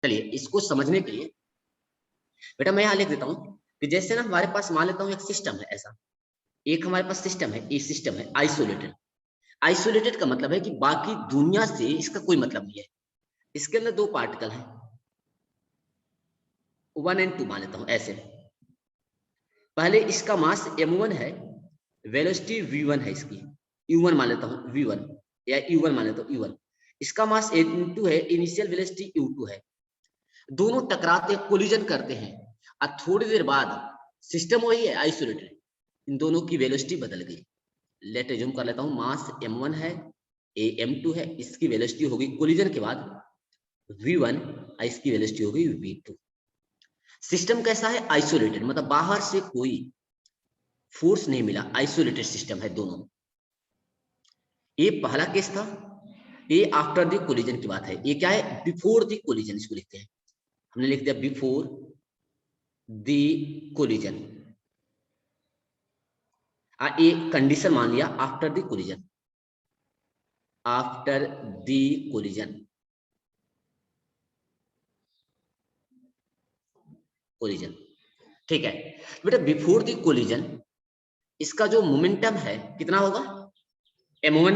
चलिए इसको समझने के लिए बेटा मैं यहाँ लिख देता हूँ कि जैसे ना हमारे पास मान लेता हूँ एक सिस्टम है ऐसा, एक हमारे पास सिस्टम है, ये सिस्टम है आइसोलेटेड। आइसोलेटेड का मतलब है कि बाकी दुनिया से इसका कोई मतलब नहीं है। इसके अंदर दो पार्टिकल हैं, 1 और 2 मान लेता हूं ऐसे। पहले इसका मास m1 है, वेलोसिटी v1 है इसकी, u1 मान लेता हूं v1 या u1 मान लेता हूं u1। इसका मास m2 है, इनिशियल वेलोसिटी u2 है। दोनों टकराते कोलिजन करते हैं और थोड़ी देर बाद सिस्टम वही है आइसोलेटेड, इन दोनों की वेलोसिटी बदल गई। लेट एज्यूम कर लेता हूं मास m1 है, ये m2 है, इसकी वेलोसिटी होगी कोलिजन के बाद v1 और इसकी वेलोसिटी होगी v2। सिस्टम कैसा है? आइसोलेटेड, मतलब बाहर से कोई फोर्स नहीं मिला, आइसोलेटेड सिस्टम है दोनों। ये पहला केस था, ये आफ्टर द कोलिजन की बात है। ये क्या है? बिफोर द कोलिजन इसको लिखते हैं, हमने लिख दिया बिफोर द कोलिजन। ये कंडीशन मान लिया after the collision, after the collision, collision ठीक है बेटा। बिफोर द कोलिजन इसका जो मोमेंटम है कितना होगा? m1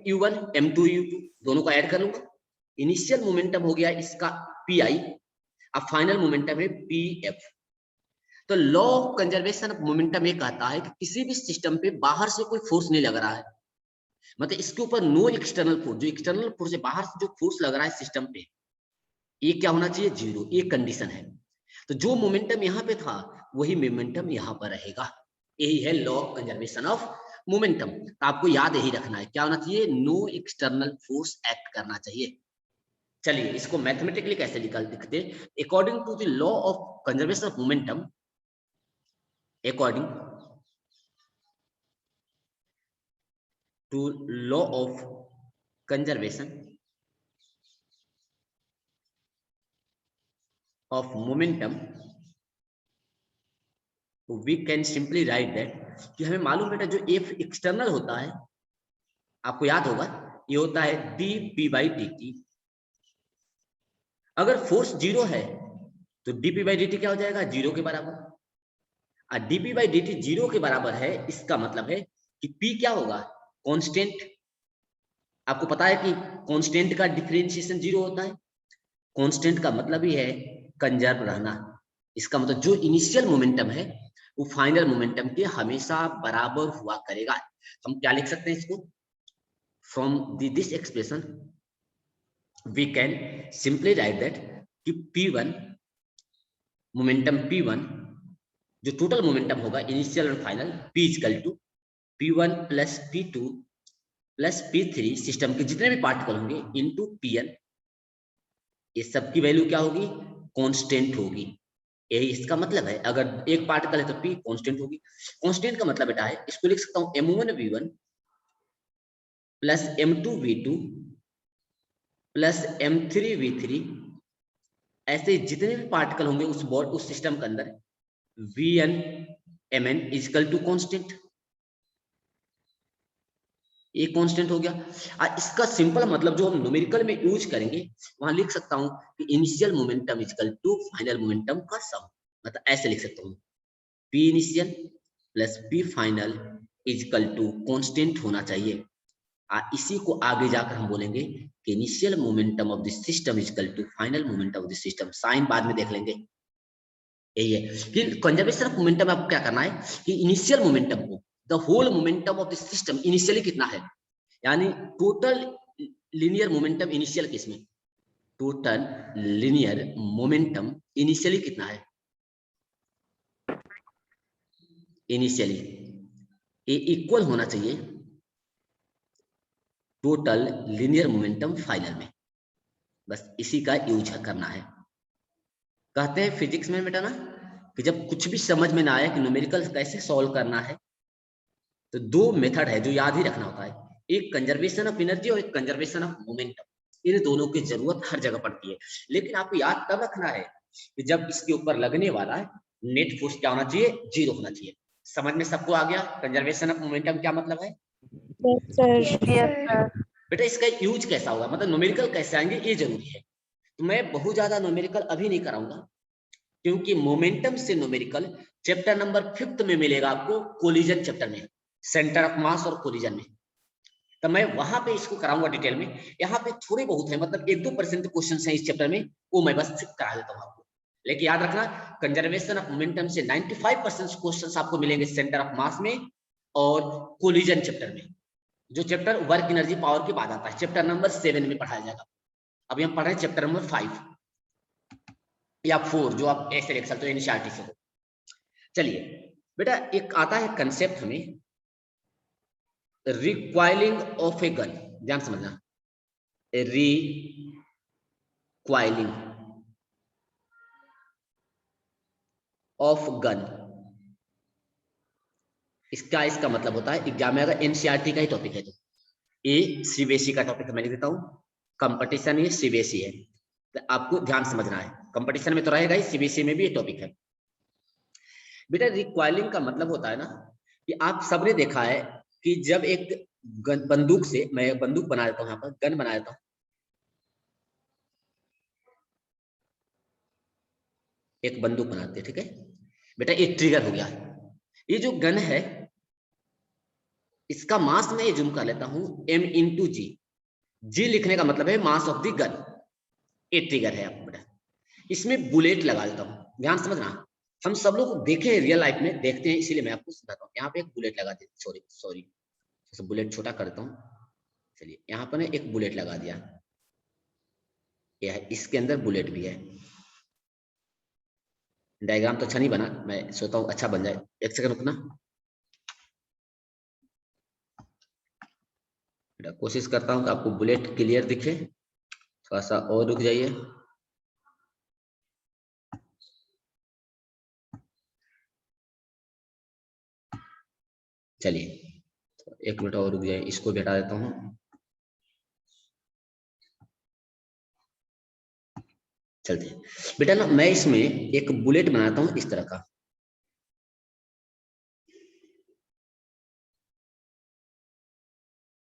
u1 m2 u2 दोनों को ऐड कर लूंगा। इनिशियल मोमेंटम हो गया इसका pi, अब फाइनल मोमेंटम है pf। तो law of conservation of momentum ये कहता है कि किसी भी सिस्टम पे बाहर से कोई फोर्स नहीं लग रहा है, मतलब इसके ऊपर नो एक्सटर्नल फोर्स, जो एक्सटर्नल फोर्स है बाहर से जो फोर्स लग रहा है सिस्टम पे, ये क्या होना चाहिए? जीरो। ये कंडीशन है। तो जो मोमेंटम यहाँ पे था वही मोमेंटम यहाँ पर रहेगा। यही है law of conservation of momentum. तो आपको याद यही रखना है, क्या होना चाहिए? नो एक्सटर्नल फोर्स एक्ट करना चाहिए। चलिए इसको मैथमेटिकली कैसे निकाल दिखते? According to the law of conservation of momentum, according to law of conservation of momentum, we can simply write that कि हमें मालूम बेटा जो एफ एक्सटर्नल होता है, आपको याद होगा ये होता है dp/dt। अगर फोर्स जीरो है तो dp/dt क्या हो जाएगा? जीरो के बराबर। और dp/dt जीरो के बराबर है, इसका मतलब है कि p क्या होगा? कांस्टेंट। आपको पता है कि कांस्टेंट का डिफरेंशिएशन जीरो होता है। कांस्टेंट का मतलब ही है कंजर्व रहना। इसका मतलब जो इनिशियल मोमेंटम है वो फाइनल मोमेंटम के हमेशा बराबर हुआ करेगा। हम क्या लिख सकते हैं इसको? From this expression we can simply write that कि P1 मोमेंटम P1 जो टोटल मोमेंटम होगा इनिशियल और final, P equal to P1 plus P2 plus P3 system के जितने भी पार्टिकल होंगे इनटू Pn, ये सब की वैल्यू क्या होगी? कांस्टेंट होगी। यही इसका मतलब है। अगर एक पार्टिकल है तो P कांस्टेंट होगी। कांस्टेंट का मतलब बेटा है, इसको लिख सकता हूं m1 v1 plus m2 v2 plus m3 v3, ऐसे जितने भी पार्टिकल होंगे उस सिस्टम के अंदर Vn Mn equal to constant. ये कांस्टेंट हो गया। इसका सिंपल मतलब जो हम न्यूमेरिकल में यूज करेंगे वहां लिख सकता हूं कि initial momentum equal to final momentum का सम, मतलब ऐसे लिख सकता हूं P initial plus P final equal to constant होना चाहिए। इसी को आगे जाकर हम बोलेंगे कि initial momentum of the system equal to final momentum of the system. Sign बाद में देख लेंगे। यही है फिर कंजर्वेशन ऑफ मोमेंटम। आपको क्या करना है कि इनिशियल मोमेंटम को, the whole momentum of the system initially कितना है, यानी total linear momentum initial case में, टोटल लीनियर मोमेंटम इनिशियली कितना है? इनिशियली ये इक्वल होना चाहिए टोटल लीनियर मोमेंटम फाइनल में। बस इसी का यूज करना है। कहते हैं फिजिक्स में बेटा ना कि जब कुछ भी समझ में ना आए कि न्यूमेरिकल कैसे सॉल्व करना है, तो दो मेथड है जो याद ही रखना होता है, एक कंजर्वेशन ऑफ एनर्जी और एक कंजर्वेशन ऑफ मोमेंटम। इन दोनों की जरूरत हर जगह पड़ती है, लेकिन आपको याद तब रखना है कि जब इसके ऊपर लगने वाला है नेट फोर्स क्या होना चाहिए? जीरो होना चाहिए। समझ में सबको आ गया कंजर्वेशन ऑफ मोमेंटम क्या मतलब है? Yes sir. बेटा इसका यूज कैसा होगा, मतलब न्यूमेरिकल कैसे आएंगे ये जरूरी है। तो मैं बहुत ज्यादा न्यूमेरिकल अभी नहीं कराऊंगा, क्योंकि मोमेंटम से न्यूमेरिकल चैप्टर नंबर 5 में मिलेगा आपको, कोलिजन चैप्टर में, सेंटर ऑफ मास और कोलिजन में। तो मैं वहां पे इसको कराऊंगा डिटेल में। यहाँ पे थोड़े बहुत है, मतलब 1-2% क्वेश्चन है इस चैप्टर में, वो मैं बस करा देता हूँ आपको। लेकिन याद रखना, कंजर्वेशन ऑफ मोमेंटम से 95% क्वेश्चन आपको मिलेंगे सेंटर ऑफ मास में और कोलिजन चैप्टर में, जो चैप्टर वर्क एनर्जी पावर के बाद आता है, चैप्टर नंबर 7 में पढ़ाया जाएगा। अभी हम पढ़ रहे हैं चैप्टर नंबर 5 या 4, जो आप ऐसे लिख सकते हो एनसीईआरटी से। चलिए बेटा, एक आता है कंसेप्ट हमें, रिक्वायलिंग ऑफ ए गन, ध्यान समझना, रिक्वायलिंग ऑफ गन। इसका मतलब होता है एग्जाम में, अगर एनसीईआरटी का ही टॉपिक है तो ये सीबीएसई का टॉपिक मैं लिख देता हूँ, कंपटीशन ये सीबीएसई है, तो आपको ध्यान समझना है, कंपटीशन में तो रहेगा ही, सीबीएसई में भी ये टॉपिक है। बेटा रिक्वायलिंग का मतलब होता है ना, कि आप सबने देखा है कि जब एक बंदूक से, मैं बंदूक बना देता हूँ, यहाँ पर गन बना देता हूँ, एक बंदूक बनाते हैं, ठीक है बेटा, ये ट्रिगर हो गया। ये जो गन है, इसका मास मैं जूम कर लेता हूं, m/g। जी लिखने का मतलब है मास ऑफ द गन, ये ट्रिगर है आपको बेटा। इसमें बुलेट लगा देता हूं, ध्यान समझना, हम सब लोग देखे हैं रियल लाइफ में, देखते हैं, इसीलिए मैं आपको समझाता हूँ। यहाँ पे एक बुलेट लगा दी, सॉरी बुलेट छोटा करता हूँ। चलिए यहाँ पर एक बुलेट लगा दिया, यह इसके अंदर बुलेट भी है। डायग्राम तो अच्छा नहीं बना, मैं सोचता हूँ अच्छा बन जाए, एक सेकंड रुकना, कोशिश करता हूँ कि आपको बुलेट क्लियर दिखे, थोड़ा सा और रुक जाइए। चलिए तो 1 मिनट और रुक जाइए, इसको भी हटा देता हूँ। चलते हैं बेटा ना, मैं इसमें एक बुलेट बनाता हूँ इस तरह का,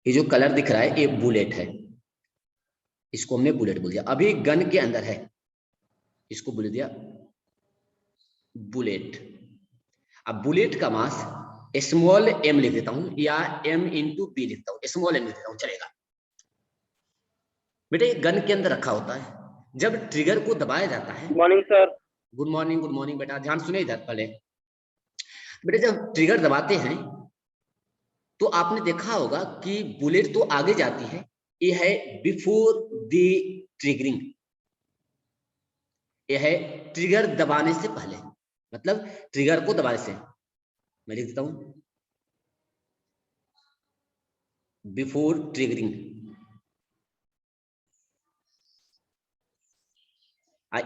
ये जो कलर दिख रहा है ये बुलेट है, इसको हमने बुलेट बोल दिया। अभी गन के अंदर है, इसको बोल दिया बुलेट। अब बुलेट का मास स्मॉल m लिख देता हूं, या m/b लिखता हूं, स्मॉल m लिख देता हूं, चलेगा। बेटा ये गन के अंदर रखा होता है, जब ट्रिगर को दबाया जाता है। Good morning sir. Good morning, good morning बेटा, ध्यान सुनिए इधर पहले। बेटा जब ट्रिगर दबाते हैं तो आपने देखा होगा कि बुलेट तो आगे जाती है, ये है बिफोर द ट्रिगरिंग, ये है ट्रिगर दबाने से पहले, मतलब ट्रिगर को दबाने से, मैं लिख देता हूं बिफोर ट्रिगरिंग।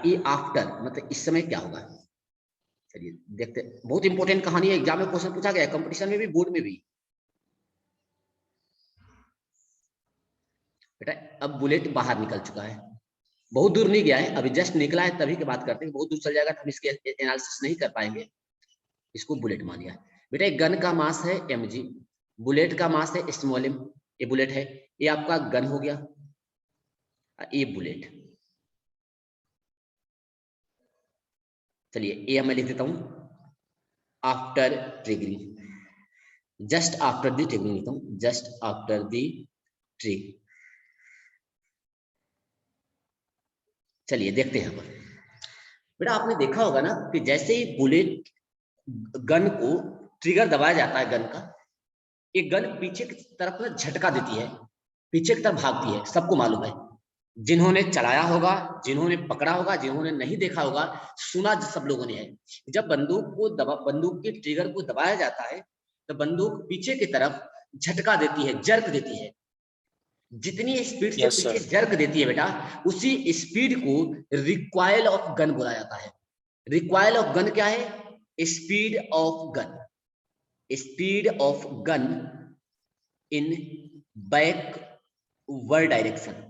ये आफ्टर, मतलब इस समय क्या होगा। चलिए देखते, बहुत इंपॉर्टेंट कहानी है, एग्जाम में क्वेश्चन पूछा गया है, कंपटीशन में भी, बोर्ड में भी। बेटा अब बुलेट बाहर निकल चुका है, बहुत दूर नहीं गया है, अभी जस्ट निकला है, तभी की बात करते हैं, बहुत दूर चल जाएगा तो हम इसके एनालिसिस नहीं कर पाएंगे, इसको बुलेट मान लिया। बेटा एक गन का मास है mg, बुलेट का मास है स्मॉल m, ये बुलेट है, ये आपका गन हो गया, ये बुलेट। चलिए ये मैं लिख देता हूं after triggering, just after the triggering लिखता हूं, जस्ट आफ्टर द ट्रिग। चलिए देखते हैं यहाँ पर। बेटा आपने देखा होगा ना कि जैसे ही बुलेट गन को ट्रिगर दबाया जाता है गन का, ये गन पीछे की तरफ ना झटका देती है, पीछे की तरफ भागती है, सबको मालूम है, जिन्होंने चलाया होगा, जिन्होंने पकड़ा होगा, जिन्होंने नहीं देखा होगा, सुना सब लोगों ने है। जब बंदूक के ट्रिगर को दबाया जाता है तो बंदूक पीछे की तरफ झटका देती है, जर्क देती है, जितनी स्पीड से पीछे जर्क देती है बेटा, उसी स्पीड को रिक्वायल ऑफ गन बोला जाता है। रिक्वायल ऑफ गन क्या है, speed of gun, speed of gun in backward direction,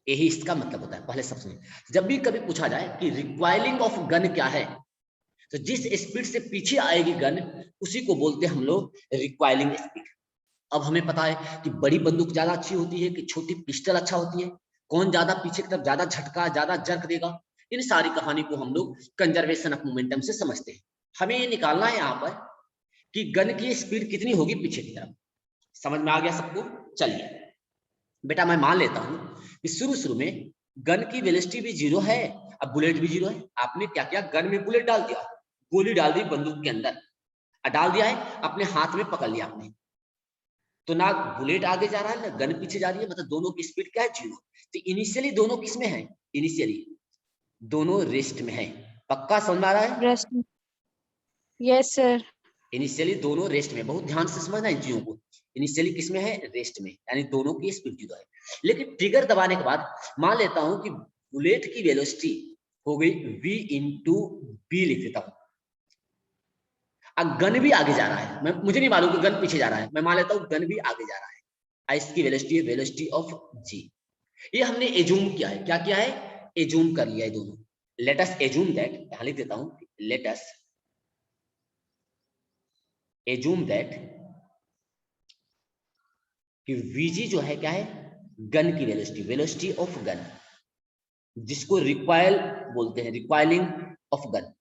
यही इसका मतलब होता है। पहले सब सुनिए, जब भी कभी पूछा जाए कि रिक्वायलिंग ऑफ गन क्या है, तो जिस स्पीड से पीछे आएगी गन, उसी को बोलते हैं हम लोग रिक्वायलिंग स्पीड। अब हमें पता है कि बड़ी बंदूक ज्यादा अच्छी होती है कि छोटी पिस्टल अच्छा होती है, कौन ज्यादा पीछे की तरफ ज्यादा झटका ज्यादा जर्क देगा, इन सारी कहानी को हम लोग कंजर्वेशन ऑफ मोमेंटम से समझते हैं। हमें ये निकालना है यहाँ पर कि गन की स्पीड कितनी होगी पीछे की तरफ। समझ में आ गया सबको? चलिए बेटा मैं मान लेता हूं कि शुरू में गन की वेलोसिटी भी 0 है, अब बुलेट भी 0 है। आपने क्या किया, गन में बुलेट डाल दिया, गोली डाल दी बंदूक के अंदर, डाल दिया है, अपने हाथ में पकड़ लिया आपने, तो ना बुलेट आगे जा रहा है ना गन पीछे जा रही है, मतलब दोनों की स्पीड क्या है, 0। तो इनिशियली दोनों किस में है, इनिशियली दोनों रेस्ट में है। पक्का समझ में आ रहा है? रेस्ट। Yes sir. इनिशियली दोनों रेस्ट में, बहुत ध्यान से समझना इन चीजों को। इनिशियली किस में है, रेस्ट में, यानी दोनों की स्पीड 0 है। लेकिन ट्रिगर दबाने के बाद मान लेता हूं कि बुलेट की वेलोसिटी हो गई v इंटू बी, लिख देता हूं। अब गन भी आगे जा रहा है, मैं मुझे नहीं मालूम कि गन पीछे जा रहा है, मैं मान लेता हूं गन भी आगे जा रहा है। इसकी वेलोसिटी है वेलोसिटी ऑफ g। ये हमने एज्यूम किया है, क्या किया है, एज्यूम कर लिया है दोनों। लेट अस एज्यूम दैट, यहां लिख देता हूं, लेट अस एज्यूम दैट कि vg जो है क्या है, गन की वेलोसिटी, वेलोसिटी ऑफ गन, जिसको रिक्वायल बोलते हैं, रिक्वायलिंग ऑफ गन,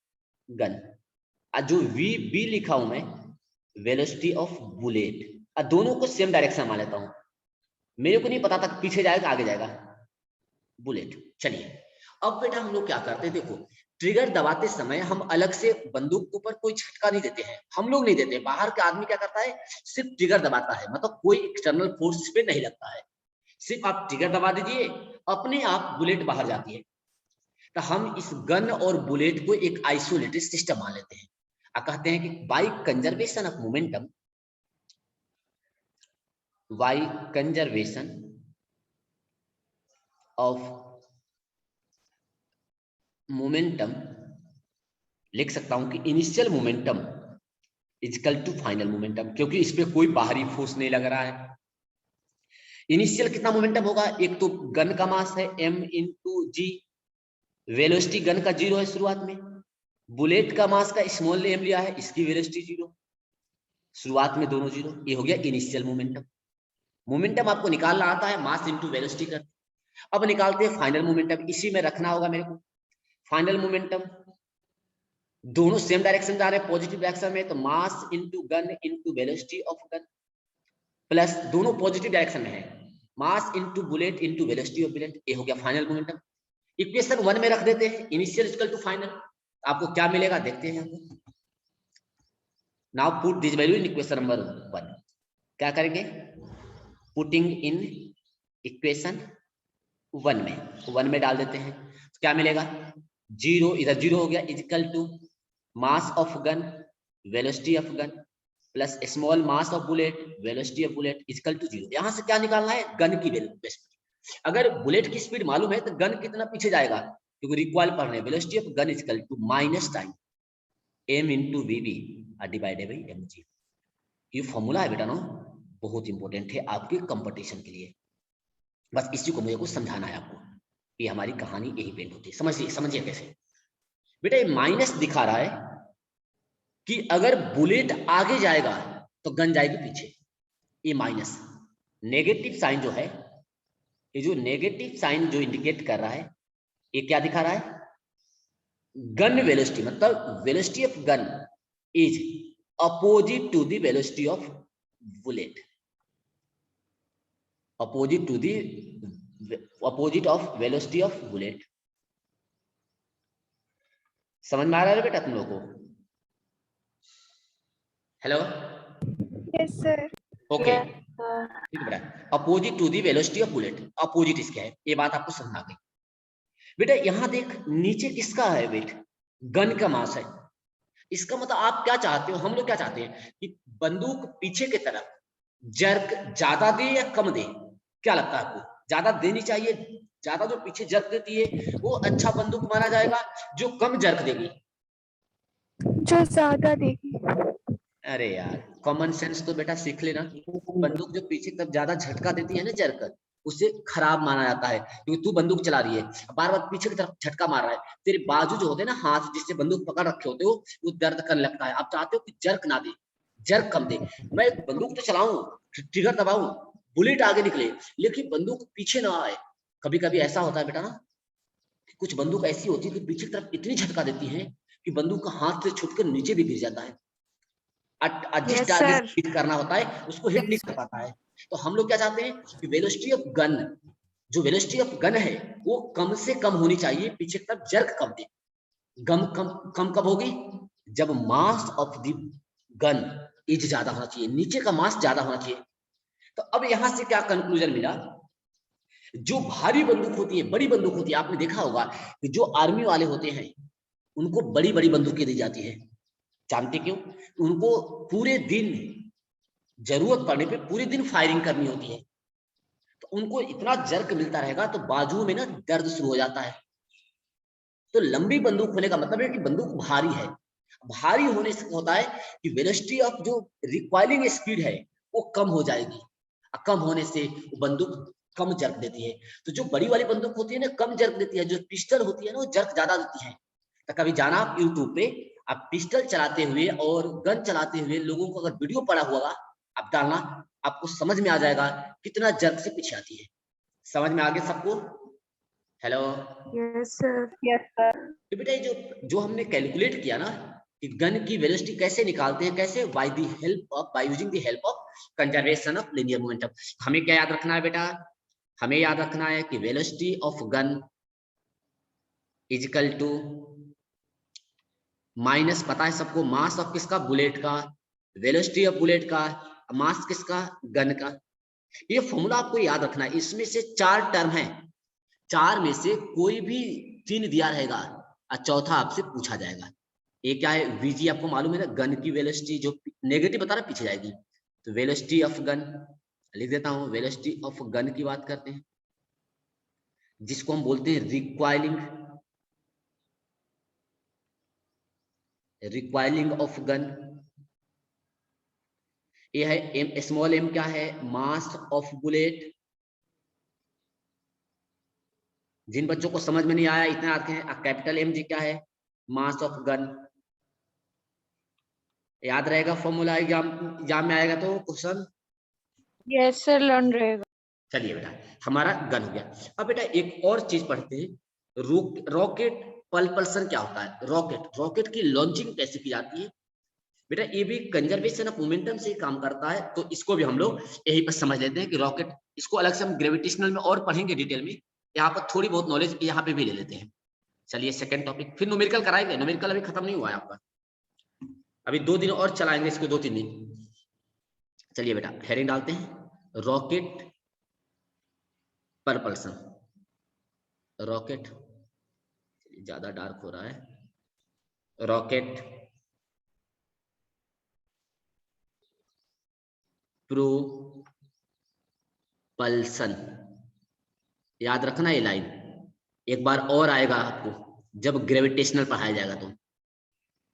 गन। जो वी बी लिखा हूं मैं, वेलोसिटी ऑफ बुलेट। दोनों को सेम डायरेक्शन मान लेता हूं, मेरे को नहीं पता था पीछे जाएगा आगे जाएगा बुलेट। चलिए अब बेटा हम लोग क्या करते हैं, देखो ट्रिगर दबाते समय हम अलग से बंदूक के ऊपर कोई झटका नहीं देते हैं, हम लोग नहीं देते। बाहर के आदमी क्या करता है, सिर्फ ट्रिगर दबाता है, मतलब कोई एक्सटर्नल फोर्स पे नहीं लगता है, सिर्फ आप ट्रिगर दबा दीजिए, अपने आप बुलेट बाहर जाती है। तो हम इस गन और बुलेट को एक आइसोलेटेड सिस्टम मान लेते हैं, कहते हैं कि by conservation of momentum, by conservation of momentum, लिख सकता हूं कि initial momentum equal to final momentum, क्योंकि इस पे कोई बाहरी फोर्स नहीं लग रहा है। इनिशियल कितना मोमेंटम होगा, एक तो गन का मास है m इंटू जी, वेलोसिटी गन का 0 है शुरुआत में, बुलेट का मास का स्मॉल m लिया है, इसकी वेलोसिटी 0, शुरुआत में दोनों 0। ये हो गया इनिशियल मोमेंटम। मोमेंटम आपको निकालना आता है, मास इंटू वेलोसिटी कर। अब निकालते हैं फाइनल मोमेंटम, इसी में रखना होगा मेरे को। फाइनल मोमेंटम दोनों सेम डायरेक्शन जा रहे हैं, पॉजिटिव डायरेक्शन में, तो mass into gun into velocity of gun, plus दोनों पॉजिटिव डायरेक्शन में है, mass into bullet into velocity of bullet. ये हो गया फाइनल मोमेंटम। इक्वेशन 1 में रख देते हैं, इनिशियल इक्वल टू फाइनल। आपको क्या मिलेगा देखते हैं। Now put this value in equation number 1। क्या करेंगे, पुटिंग इन इक्वेशन 1 में डाल देते हैं, तो क्या मिलेगा, 0 इधर 0 हो गया, equal to mass of gun velocity of gun plus small mass of bullet velocity of bullet equal to 0। यहां से क्या निकालना है, गन की वेलोसिटी। अगर बुलेट की स्पीड मालूम है तो गन कितना पीछे जाएगा, क्योंकि रिक्वायल पढ़ रहे हैं, velocity of gun equal to minus time m into v v divided by mg। ये फॉर्मूला है बेटा ना, बहुत इंपॉर्टेंट है आपके कंपटीशन के लिए। बस इसी को मुझे कुछ समझाना है आपको, ये हमारी कहानी यही पेंट होती है। समझिए समझिए कैसे बेटा, ये माइनस दिखा रहा है कि अगर बुलेट आगे जाएगा तो गन जाएगी पीछे, ये माइनस। नेगेटिव साइन जो है, ये जो नेगेटिव साइन जो इंडिकेट कर रहा है, ये क्या दिखा रहा है, गन वेलोसिटी, मतलब velocity of gun is opposite to the velocity of bullet, opposite to the opposite of velocity of bullet. समझ में आ रहा है बेटा तुम लोगों को? Hello, yes sir. ओके ठीक है बेटा, opposite to the velocity of bullet, opposite इसके है, ये बात आपको समझ आ गई। बेटा यहां देख, नीचे किसका है वेट, गन का मास है। इसका मतलब आप क्या चाहते हो, हम लोग क्या चाहते हैं कि बंदूक पीछे की तरफ जर्क ज्यादा दे या कम दे, क्या लगता है आपको, ज्यादा देनी चाहिए, ज्यादा जो पीछे जर्क देती है वो अच्छा बंदूक माना जाएगा, जो कम जर्क देगी जो ज्यादा देगी। अरे यार कॉमन सेंस तो बेटा सीख लेना। बंदूक जो पीछे तब ज्यादा झटका देती है ना जर्क, उसे खराब माना जाता है, क्योंकि तू बंदूक चला रही है, बार बार पीछे की तरफ झटका मार रहा है, तेरे बाजू जो होते हैं ना, हाथ जिससे बंदूक पकड़ रखे होते हो, वो दर्द करने लगता है। आप चाहते हो कि जर्क ना दे, जर्क कम दे, मैं बंदूक तो चलाऊं, ट्रिगर दबाऊं, बुलेट आगे निकले, लेकिन बंदूक पीछे ना आए, कभी कभी ऐसा होता है बेटा ना कि कुछ बंदूक ऐसी होती है कि पीछे की तरफ इतनी झटका देती है कि बंदूक का हाथ से छूटकर नीचे भी गिर जाता है। जिस Yes, टारगेट sir. को हिट करना होता है उसको हिट नहीं कर पाता है। तो हम लोग क्या चाहते हैं कि वेलोसिटी ऑफ गन, जो वेलोसिटी ऑफ गन है वो कम से कम होनी चाहिए, पीछे की तरफ जर्क कम दे। गम कम कम कब होगी? जब mass of the gun is ज्यादा होना चाहिए, नीचे का मास ज्यादा होना चाहिए। तो अब यहां से क्या कंक्लूजन मिला? जो भारी बंदूक होती है, बड़ी बंदूक होती है, आपने देखा होगा कि जो आर्मी वाले होते हैं उनको बड़ी बड़ी बंदूकें दी जाती है। जानते क्यों? उनको पूरे दिन, जरूरत पड़ने पे पूरे दिन फायरिंग करनी होती है, तो उनको इतना जर्क मिलता रहेगा तो बाजू में ना दर्द शुरू हो जाता है। तो लंबी बंदूक होने का मतलब है कि बंदूक भारी है। भारी होने से होता है कि वेलोसिटी ऑफ जो रिकॉइलिंग स्पीड है वो कम हो जाएगी, और कम होने से वो बंदूक कम जर्क देती है। तो जो बड़ी वाली बंदूक होती है ना कम जर्क देती है, जो पिस्टल होती है ना वो जर्क ज्यादा देती है। तो कभी जाना आप यूट्यूब पे, आप पिस्टल चलाते हुए और गन चलाते हुए लोगों को अगर वीडियो पड़ा हुआ आप डालना, आपको समझ में आ जाएगा कितना जर्क से पीछे आती है। समझ में आ गया सबको? Hello? Yes, sir. Yes, sir. तो बेटा जो जो हमने कैलकुलेट किया ना कि गन की वेलोसिटी कैसे निकालते हैं, कैसे? By the help of, by using the help of conservation of linear momentum. हमें क्या याद रखना है बेटा? हमें याद रखना है कि velocity of gun is equal to minus, पता है सबको, मास ऑफ किसका? बुलेट का। वेलोसिटी ऑफ बुलेट का, मास किसका? गन का। ये फॉर्मूला आपको याद रखना है। इसमें से 4 टर्म है, 4 में से कोई भी 3 दिया रहेगा और चौथा आपसे पूछा जाएगा। ये क्या है? वीजी आपको मालूम है ना, गन की वेलोसिटी जो नेगेटिव बता रहा पीछे जाएगी। तो वेलोसिटी ऑफ गन लिख देता हूं, वेलोसिटी ऑफ गन की बात करते हैं, जिसको हम बोलते हैं रिक्वायरिंग ऑफ गन। ये है एम, स्मॉल एम क्या है? मास ऑफ बुलेट। जिन बच्चों को समझ में नहीं आया इतना आते हैं, कैपिटल एम जी क्या है? मास ऑफ गन। याद रहेगा फॉर्मूला, एग्जाम में आएगा तो क्वेश्चन। Yes, sir. Learn रहेगा. चलिए बेटा, हमारा गन हो गया। अब बेटा एक और चीज पढ़ते हैं, रॉकेट पल्पल्सन क्या होता है? रॉकेट की लॉन्चिंग कैसे की जाती है? बेटा ये भी कंजर्वेशन ऑफ मोमेंटम से काम करता है, तो इसको भी हम लोग यही पर समझ लेते हैं कि रॉकेट, इसको अलग से हम ग्रेविटेशनल में और पढ़ेंगे डिटेल में, यहाँ पर थोड़ी बहुत नॉलेज यहाँ पे भी ले लेते हैं। चलिए सेकंड टॉपिक, फिर न्यूमेरिकल कराएंगे। न्यूमेरिकल अभी खत्म नहीं हुआ है आपका, अभी 2 दिन और चलाएंगे इसको, 2-3 दिन। चलिए बेटा हेडिंग डालते हैं, रॉकेट परपल्सन। रॉकेट ज्यादा डार्क हो रहा है, रॉकेट प्रोपल्सन। याद रखना ये लाइन, एक बार और आएगा आपको जब ग्रेविटेशनल पढ़ाया जाएगा, तो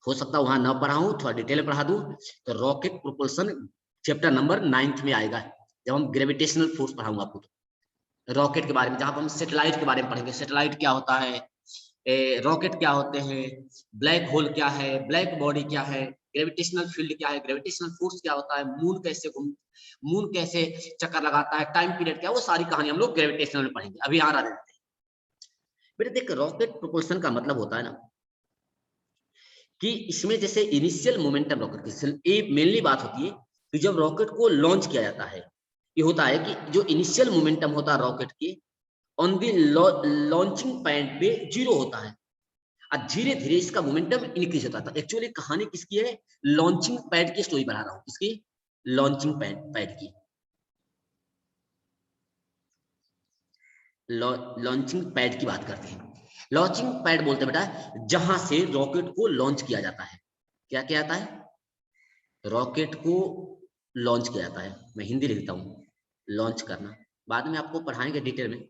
हो सकता है वहां ना पढ़ाऊं, थोड़ा डिटेल में पढ़ा दूं। तो रॉकेट प्रोपल्सन चैप्टर नंबर 9 में आएगा, जब हम ग्रेविटेशनल फोर्स पढ़ाऊंगा आपको तो रॉकेट के बारे में, जहां पर हम सैटेलाइट के बारे में पढ़ेंगे, सैटेलाइट क्या होता है, रॉकेट क्या होते हैं, ब्लैक होल क्या है, ब्लैक बॉडी क्या है, ग्रेविटेशनल फील्ड क्या है, ग्रेविटेशनल फोर्स क्या होता है, मून कैसे चक्कर लगाता है, टाइम पीरियड क्या है, वो सारी कहानी हम लोग ग्रेविटेशनल में पढ़ेंगे। अभी आ रहा है बेटा, देख रॉकेट प्रोपल्सन का मतलब होता है ना कि इसमें जैसे इनिशियल मोमेंटम रॉकेट की, ये मेनली बात होती है कि जब रॉकेट को लॉन्च किया जाता है, ये होता है कि जो इनिशियल मोमेंटम होता है रॉकेट के ऑन दी लॉन्चिंग पॉइंट पे 0 होता है, और धीरे धीरे इसका मोमेंटम इंक्रीज होता था। एक्चुअली कहानी किसकी है? लॉन्चिंग पैड की स्टोरी बना रहा हूं, इसकी लॉन्चिंग पैड की, लॉन्चिंग पैड की बात करते हैं। लॉन्चिंग पैड बोलते हैं बेटा जहां से रॉकेट को लॉन्च किया जाता है। क्या किया जाता है? रॉकेट को लॉन्च किया जाता है। मैं हिंदी लिखता हूँ, लॉन्च करना, बाद में आपको पढ़ाएंगे डिटेल में।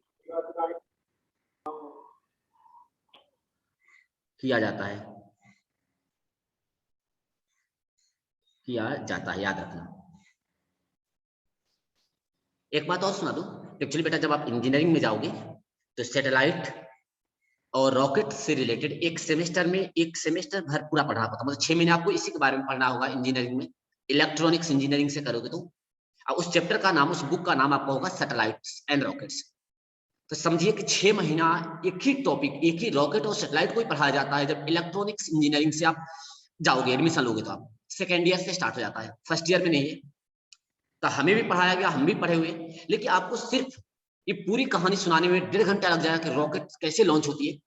किया जाता है, किया जाता है, याद रखना। एक बात और सुना दूं, एक्चुअली बेटा जब आप इंजीनियरिंग में जाओगे तो सैटेलाइट और रॉकेट से रिलेटेड एक सेमेस्टर भर पूरा पढ़ना पड़ता है, मतलब 6 महीने आपको इसी के बारे में पढ़ना होगा इंजीनियरिंग में। इलेक्ट्रॉनिक्स इंजीनियरिंग से करोगे तो, और उस चैप्टर का नाम, उस बुक का नाम आपका होगा सैटेलाइट्स एंड रॉकेट्स। तो समझिए कि 6 महीना एक ही टॉपिक, एक ही रॉकेट और सैटेलाइट को ही पढ़ाया जाता है। जब इलेक्ट्रॉनिक्स इंजीनियरिंग से आप जाओगे, एडमिशन लोगे, तो आप सेकेंड ईयर से स्टार्ट हो जाता है, फर्स्ट ईयर में नहीं है। तो हमें भी पढ़ाया गया, हम भी पढ़े हुए, लेकिन आपको सिर्फ ये पूरी कहानी सुनाने में 1.5 घंटा लग जाएगा कि रॉकेट कैसे लॉन्च होती है।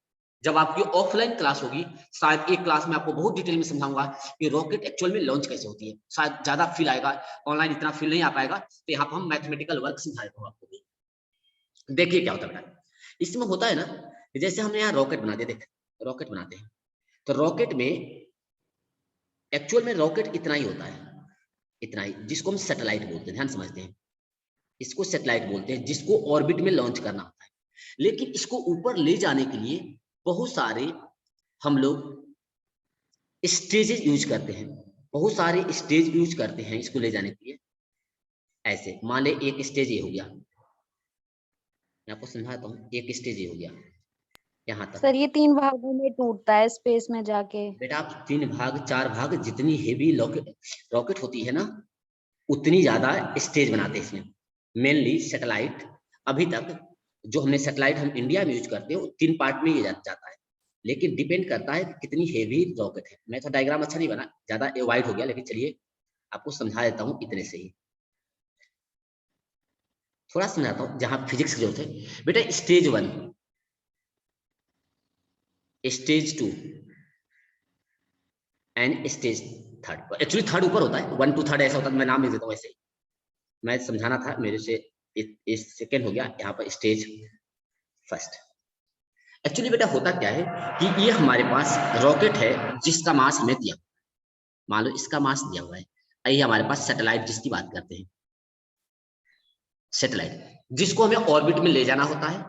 जब आपकी ऑफलाइन क्लास होगी, शायद एक क्लास में आपको बहुत डिटेल में समझाऊंगा कि रॉकेट एक्चुअल में लॉन्च कैसे होती है, शायद ज्यादा फील आएगा। ऑनलाइन इतना फील नहीं आ पाएगा, तो यहाँ पर हम मैथमेटिकल वर्क सिखाएगा आपको भी। देखिए क्या होता है बेटा, इसमें होता है ना, जैसे हमने यहाँ रॉकेट बना दिया, देख रॉकेट बनाते हैं, तो रॉकेट में एक्चुअल में रॉकेट इतना ही होता है, इतना ही, जिसको हम सैटेलाइट बोलते हैं, ध्यान समझते हैं, इसको सैटेलाइट बोलते हैं, जिसको ऑर्बिट में लॉन्च करना होता है। लेकिन इसको ऊपर ले जाने के लिए बहुत सारे हम लोग स्टेजेस यूज करते हैं, बहुत सारे स्टेज यूज करते हैं इसको ले जाने के लिए। ऐसे मान ले एक स्टेज ये हो गया, मैं आपको समझाता हूँ, एक स्टेज ये हो गया यहाँ तक। सर ये 3 भागों में टूटता है स्पेस में जाके। बेटा आप 3 भाग 4 भाग, जितनी हेवी रॉकेट होती है ना, उतनी ज्यादा स्टेज बनाते हैं इसमें। मेनली सैटेलाइट, अभी तक जो हमने सैटेलाइट हम इंडिया में यूज करते हैं, वो 3 पार्ट में ये जाता है, लेकिन डिपेंड करता है कि कितनी हेवी रॉकेट है। मैं तो डायग्राम अच्छा नहीं बना, ज्यादा वाइड हो गया, लेकिन चलिए आपको समझा देता हूँ इतने से ही, थोड़ा समझाता हूँ जहां फिजिक्स की जरूरत है। बेटा stage 1, stage 2 and stage 3। Actually 3 ऊपर होता है, 1 to 3 ऐसा होता है, मैं नाम नहीं देता हूँ, ऐसे ही मैं समझाना था, मेरे से इस सेकेंड हो गया यहाँ पर स्टेज 1। एक्चुअली बेटा होता क्या है कि ये हमारे पास रॉकेट है जिसका मास हमें दिया, मान लो इसका मास दिया हुआ है। आइए हमारे पास सैटेलाइट जिसकी बात करते हैं, सैटेलाइट जिसको हमें ऑर्बिट में ले जाना होता है।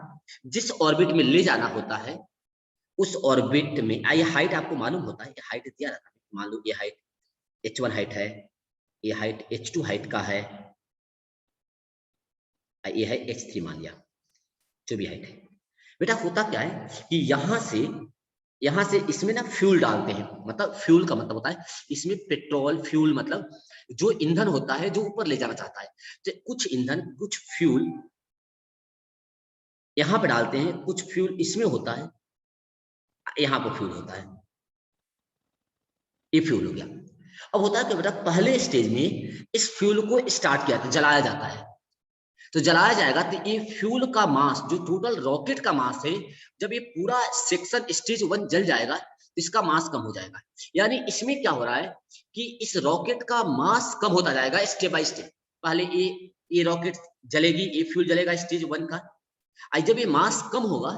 जिस ऑर्बिट में ले जाना होता है, उस ऑर्बिट में आइए हाइट आपको मालूम होता है, हाइट दिया रहता है, मान लो ये हाइट h1 हाइट है, ये हाइट h2 हाइट का है, ये है h3 मान लिया, जो भी हाइट है। बेटा होता क्या है कि यहाँ से इसमें ना फ्यूल डालते हैं, मतलब फ्यूल का मतलब होता है इसमें पेट्रोल, फ्यूल मतलब जो ईंधन होता है जो ऊपर ले जाना चाहता है। तो कुछ ईंधन, कुछ फ्यूल यहाँ पे डालते हैं, कुछ फ्यूल इसमें होता है, यहाँ पे फ्यूल होता है, ये फ्यूल हो गया। अब होता है कि बेटा पहले स्टेज में इस फ्यूल को स्टार्ट किया था, जलाया जाता है। तो जलाया जाएगा तो ये फ्यूल का मास, जो टोटल रॉकेट का मास है, जब ये पूरा सेक्शन स्टेज 1 जल जाएगा तो इसका मास कम हो जाएगा। यानी इसमें क्या हो रहा है कि इस रॉकेट का मास कम होता जाएगा स्टेप बाय स्टेप। पहले ये रॉकेट जलेगी, ये फ्यूल जलेगा स्टेज 1 का, और जब ये मास कम होगा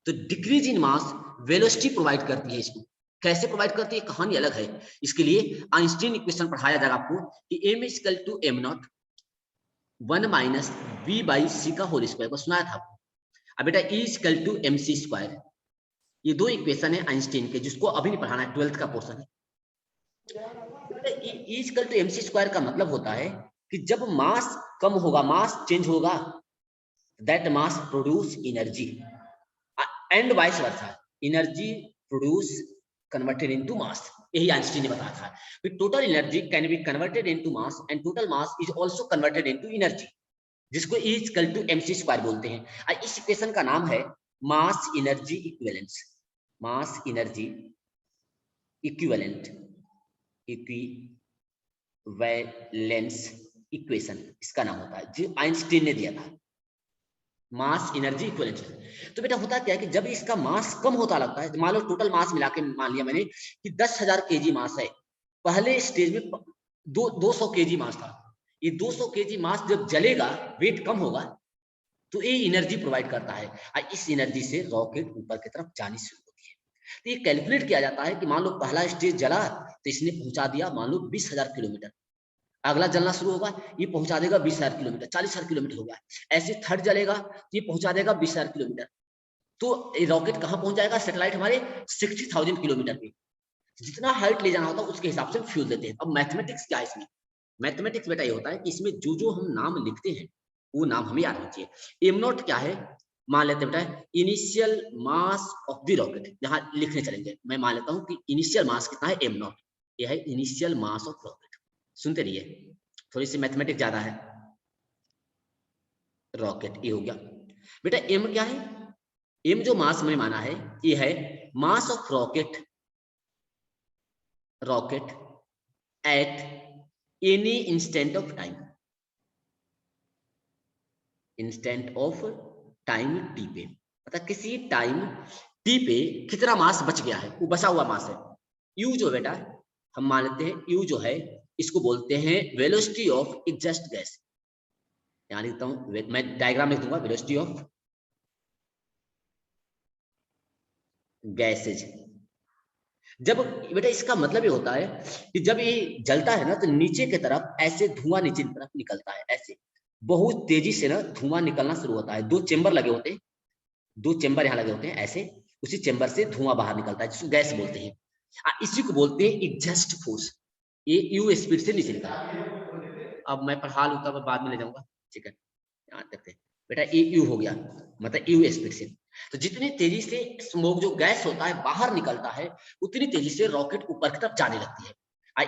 तो decrease in mass velocity provide करती है इसको। कैसे प्रोवाइड करती है, कहानी अलग है। इसके लिए आइंस्टीन इक्वेशन पढ़ाया जाएगा आपको कि m equal to m0 1 minus v by C का होल स्क्वायर को सुनाया था आपको। अब बेटा E equal to M C square, ये 2 इक्वेशन है आइंस्टीन के, जिसको अभी नहीं पढ़ाना है, 12th का पोर्शन है। E equal to M C square का मतलब होता है कि जब मास कम होगा, मास चेंज होगा, that mass produce energy and vice versa, energy produce converted into mass. यही आइंस्टीन ने बताया था कि total energy can be converted into mass and total mass is also converted into energy, जिसको E equal to M C square बोलते हैं। और इस इक्वेशन का नाम है mass energy equivalence, mass energy equivalent, equivalence equation इसका नाम होता है, जो आइंस्टीन ने दिया था, मास एनर्जी इक्विवेलेंस। तो बेटा होता क्या है कि जब इसका मास कम होता लगता है, मान लो टोटल मास मिला के मान लिया मैंने कि 10,000 केजी मास है, पहले स्टेज में 200 केजी मास था। ये 200 केजी मास जब जलेगा, वेट कम होगा, तो ये एनर्जी प्रोवाइड करता है, और इस एनर्जी से रॉकेट ऊपर की तरफ जानी शुरू होती है। तो ये कैलकुलेट किया जाता है कि मान लो पहला स्टेज जला तो इसने पहुंचा दिया मान लो 20,000 किलोमीटर, अगला जलना शुरू होगा, ये पहुंचा देगा 20,000 किलोमीटर, 40,000 किलोमीटर हो गया। ऐसे थर्ड जलेगा तो ये पहुंचा देगा 20,000 किलोमीटर। तो रॉकेट कहां पहुंच जाएगा, सैटेलाइट हमारे 60,000 किलोमीटर पे। जितना हाइट ले जाना होता है उसके हिसाब से फ्यूल देते हैं। अब मैथमेटिक्स क्या है इसमें, मैथमेटिक्स बेटा ये होता है कि इसमें जो जो हम नाम लिखते हैं वो नाम हमें याद होना चाहिए। एम नॉट क्या है, मान लेते हैं बेटा initial mass of the rocket, जहां लिखने चलेंगे मैं मान लेता हूं कि इनिशियल मास कितना है, एम नॉट, ये है इनिशियल मास ऑफ रॉकेट। सुनते रहिए, थोड़ी सी मैथमेटिक्स ज्यादा है। रॉकेट ये हो गया। बेटा एम क्या है? एम जो मास में माना है ये है मास of rocket at any instant of time, instant of time T पे, मतलब किसी टाइम टी पे कितना मास बच गया है, वो बचा हुआ मास है। यू जो बेटा हम मान लेते हैं यू जो है इसको बोलते हैं वेलोसिटी ऑफ एग्जस्ट गैस, यहाँ लिखता हूं, मैं डायग्राम लिख दूंगा, वेलोसिटी ऑफ गैसेज। जब बेटा इसका मतलब ये होता है कि जब ये जलता है ना तो नीचे की तरफ ऐसे धुआं नीचे की तरफ निकलता है, ऐसे बहुत तेजी से ना धुआं निकलना शुरू होता है। दो चेंबर लगे होते हैं, दो चेंबर यहाँ लगे होते हैं ऐसे, उसी चेंबर से धुआं बाहर निकलता है जिसको गैस बोलते हैं। इसी को बोलते हैं एग्जस्ट फोर्स। ये यू स्पीड से नीचे निकला। अब मैं पढ़ा लूंगा, मैं बाद में ले जाऊंगा, ठीक है, यहाँ तक बेटा ये यू हो गया, मतलब यू स्पीड से। तो जितनी तेजी से स्मोक जो गैस होता है बाहर निकलता है उतनी तेजी से रॉकेट ऊपर की तरफ जाने लगती है।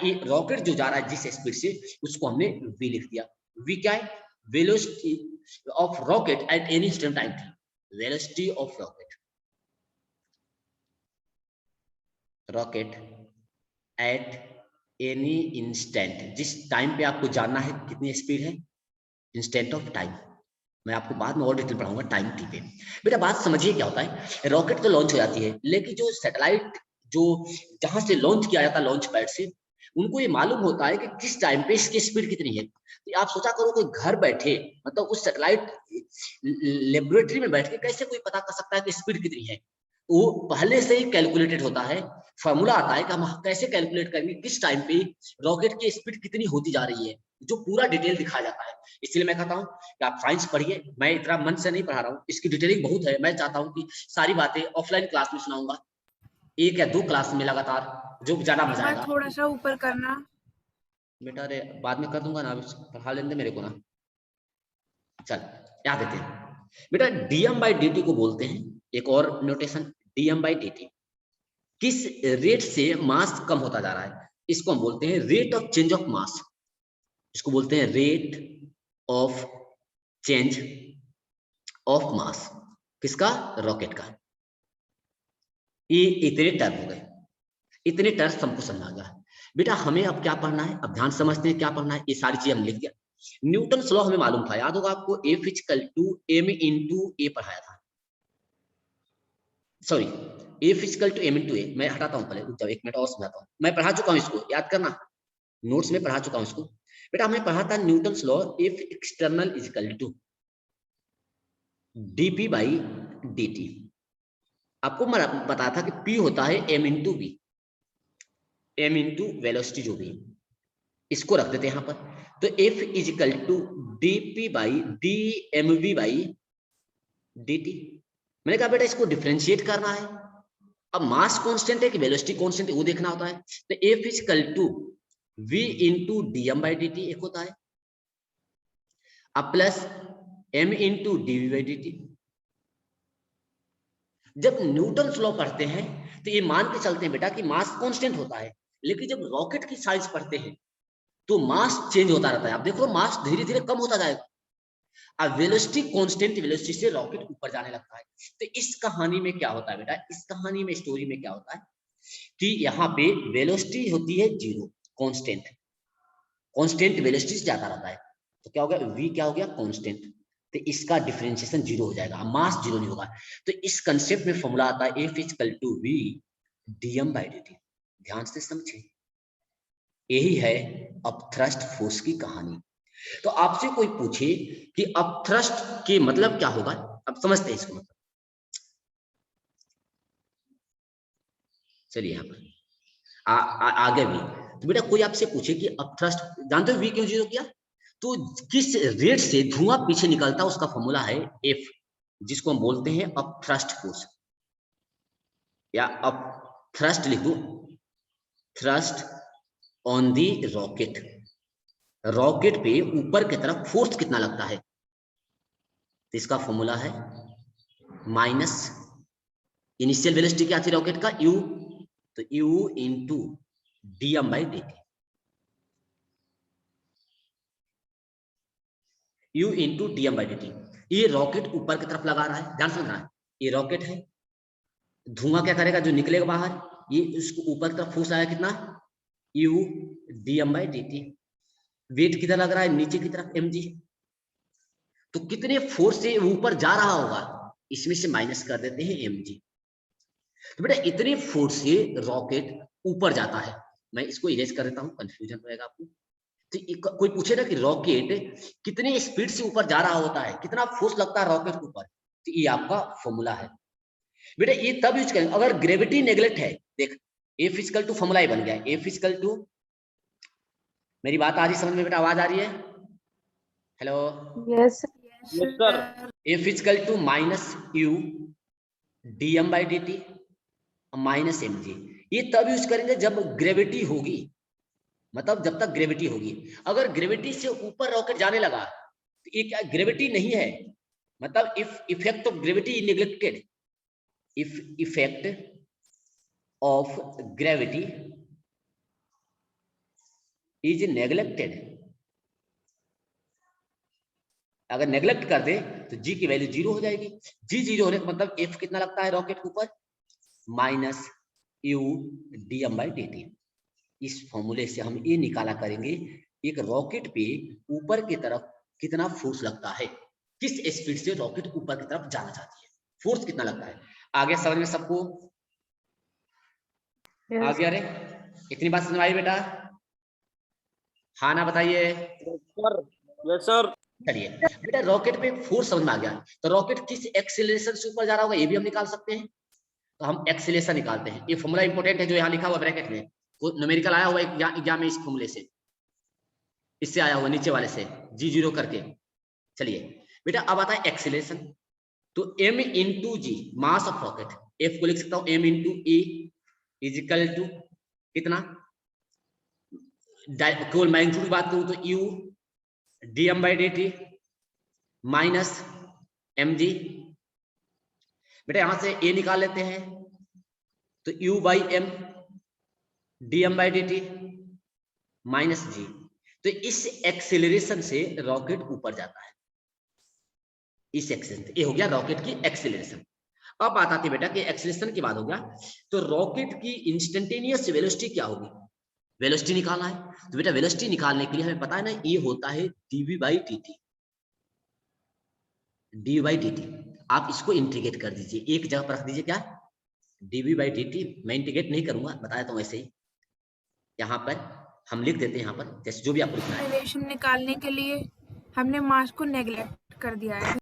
ये रॉकेट जो जा रहा है जिस स्पीड से उसको हमने वी लिख दिया। वी क्या है? Velocity of rocket at any instant time थी, velocity of rocket at any instant, जिस टाइम पे आपको जानना है कितनी स्पीड है, इंस्टेंट ऑफ टाइम। मैं आपको बाद में और डिटेल पढ़ाऊंगा टाइम टी पे। बेटा बात समझिए क्या होता है, रॉकेट तो लॉन्च हो जाती है लेकिन जो सैटेलाइट जो जहां से लॉन्च किया जाता है लॉन्च पैड से, उनको ये मालूम होता है कि किस टाइम पे इसकी स्पीड कितनी है। तो आप सोचा करो कोई घर बैठे, मतलब उस सैटेलाइट लेबोरेटरी में बैठ के कैसे कोई पता कर सकता है कि स्पीड कितनी है? वो पहले से ही कैलकुलेटेड होता है, फॉर्मूला आता है कि हम कैसे कैलकुलेट करेंगे किस टाइम पे रॉकेट की स्पीड कितनी होती जा रही है, जो पूरा डिटेल दिखाया जाता है। इसलिए मैं कहता हूँ कि आप साइंस पढ़िए, मैं इतना मन से नहीं पढ़ा रहा हूँ, इसकी डिटेलिंग बहुत है। मैं चाहता हूँ कि सारी बातें ऑफलाइन क्लास में सुनाऊंगा, 1 या 2 क्लास में लगातार, जो ज्यादा मजा आएगा। थोड़ा सा ऊपर करना बेटा अरे बाद में कर दूंगा ना, पढ़ा लेने मेरे को ना। चल याद देते हैं बेटा, डीएम बाई डी टी को बोलते हैं, एक और notation, DM by D T किस रेट से मास कम होता जा रहा है, इसको हम बोलते हैं rate of change of mass. इसको बोलते हैं rate of change of mass, किसका? रॉकेट का। ये इतने टर्म हो गए, इतने टर्म हमको समझा गया। बेटा हमें अब क्या पढ़ना है, अब ध्यान समझते हैं क्या पढ़ना है, ये सारी चीजें हम लिख दिया। न्यूटन लॉ हमें मालूम था, याद होगा आपको, F equal to m into A पढ़ाया था, sorry F equal to m into A. मैं हटाता हूँ पहले, रुक जाओ 1 मिनट और समझाता हूँ, मैं पढ़ा चुका हूँ इसको, याद करना, नोट्स में पढ़ा चुका हूँ इसको। बेटा हमने पढ़ा था Newton law, F external equal to dp by dt। आपको मैं बताया था कि p होता है m into v, m into velocity जो भी, इसको रख देते हैं यहाँ पर। तो F is equal to dp by dmv by dt। मैंने कहा बेटा इसको डिफरेंशिएट करना है, अब मास कांस्टेंट है कि वेलोसिटी कांस्टेंट है वो देखना होता है। तो F is equal to v into dm by dt एक होता है, अब plus m into dv by dt। जब न्यूटन लॉ पढ़ते हैं तो ये मान के चलते हैं बेटा कि मास कांस्टेंट होता है, लेकिन जब रॉकेट की साइज पढ़ते हैं तो मास चेंज होता रहता है। आप देखो मास धीरे धीरे कम होता जाएगा, अब वेलोसिटी कांस्टेंट वेलोसिटी से रॉकेट ऊपर जाने लगता है। तो इस कहानी में क्या होता है बेटा, इस कहानी में स्टोरी में क्या होता है कि यहाँ पे वेलोसिटी होती है 0, कांस्टेंट, कांस्टेंट वेलोसिटी से जाता रहता है। तो क्या हो गया, v क्या हो गया, कांस्टेंट, तो इसका डिफरेंशिएशन 0 हो जाएगा, मास 0 नहीं होगा। तो इस कंसेप्ट में फॉर्मूला आता है F equal to v dm by dt। ध्यान से समझे, यही है अपथ्रस्ट फोर्स की कहानी। तो आपसे कोई पूछे कि अपथ्रस्ट के मतलब क्या होगा, अब समझते हैं इसको मतलब। चलिए यहाँ पर आगे भी, तो बेटा कोई आपसे पूछे कि अपथ्रस्ट, जानते हो v क्यों 0 किया, तो किस रेट से धुआं पीछे निकलता है उसका फॉर्मूला है F, जिसको हम बोलते हैं अपथ्रस्ट फोर्स, या अपथ्रस्ट लिख दो, thrust on the rocket, rocket पे ऊपर की तरफ फोर्स कितना लगता है, तो इसका फॉर्मूला है माइनस इनिशियल वेलोसिटी क्या थी रॉकेट का, u, तो u into dm by dt, u into dm by dt। ये रॉकेट ऊपर की तरफ लगा रहा है, ध्यान समझना है, ये रॉकेट है, धुआं क्या करेगा जो निकलेगा बाहर, ये उसको ऊपर की तरफ फोर्स आया कितना, u dm/dt। वेट किधर लग रहा है, नीचे की तरफ mg। तो कितने फोर्स से ऊपर जा रहा होगा, इसमें से माइनस कर देते हैं mg। तो बेटा इतने फोर्स से रॉकेट ऊपर जाता है, मैं इसको इरेज कर देता हूं, कंफ्यूजन रहेगा आपको। तो कोई पूछे ना कि रॉकेट कितने स्पीड से ऊपर जा रहा होता है, कितना फोर्स लगता है रॉकेट के ऊपर, तो ये आपका फॉर्मूला है बेटा। ये तब यूज करेंगे अगर ग्रेविटी नेग्लेक्ट है। देख F इक्वल टू फॉर्मूला ही बन गया है, F इक्वल टू, मेरी बात आ रही समझ में बेटा, आवाज आ रही है, hello, yes yes sir. F equal to minus u dm/dt minus mg। ये तब यूज करेंगे जब ग्रेविटी होगी, मतलब जब तक ग्रेविटी होगी। अगर ग्रेविटी से ऊपर रॉकेट जाने लगा तो ये क्या ग्रेविटी नहीं है, मतलब if effect of gravity is neglected, if effect of gravity is neglected, अगर नेग्लेक्ट कर दे तो जी की वैल्यू 0 हो जाएगी। जी 0 होने का मतलब एफ कितना लगता है रॉकेट के ऊपर, माइनस u dm/dt। इस फॉर्मूले से हम ये निकाला करेंगे एक रॉकेट पे ऊपर की तरफ कितना फोर्स लगता है, किस स्पीड से रॉकेट ऊपर की तरफ जाना चाहती है, फोर्स कितना लगता है। आगे समझ में सबको आ गया रे, इतनी बात समझ आई बेटा, हाँ ना बताइए। Yes sir. चलिए बेटा रॉकेट पे फोर्स समझ में आ गया, तो रॉकेट किस एक्सीलरेशन से ऊपर जा रहा होगा ये भी हम निकाल सकते हैं। तो हम एक्सीलरेशन निकालते हैं, ये फॉर्मूला इंपॉर्टेंट है जो यहाँ लिखा हुआ ब्रैकेट में, न्यूमेरिकल आया हुआ एग्जाम में इस फॉर्मूले से, इससे आया हुआ नीचे वाले से g0 करके। चलिए बेटा अब आता है एक्सीलरेशन, तो m into g mass of rocket, f को लिख सकता हूं m into a is equal to कितना, केवल मैग्नीट्यूड की बात करूं तो u dm/dt माइनस mg। बेटा यहां से a निकाल लेते हैं तो u/m dm/dt माइनस g। तो इस एक्सेलरेशन से रॉकेट ऊपर जाता है, इस एक्सेलरेशन, ये हो गया रॉकेट की एक्सेलरेशन। अब बात आती है बेटा कि एक्सेलरेशन की बात हो गया तो रॉकेट की इंस्टेंटेनियस वेलोसिटी क्या होगी, वेलोसिटी निकालना है। तो बेटा वेलोसिटी निकालने के लिए हमें पता है ना ये होता है dv/dt, dv/dt। आप इसको इंटीग्रेट कर दीजिए, एक जगह पर रख दीजिए क्या, dv/dt। मैं इंटीग्रेट नहीं करूंगा, बताया तो वैसे ही यहाँ पर हम लिख देते हैं, यहाँ पर जैसे जो भी आपको लिखना है। एक्सेलरेशन निकालने के लिए हमने मास को नेग्लेक्ट कर दिया है।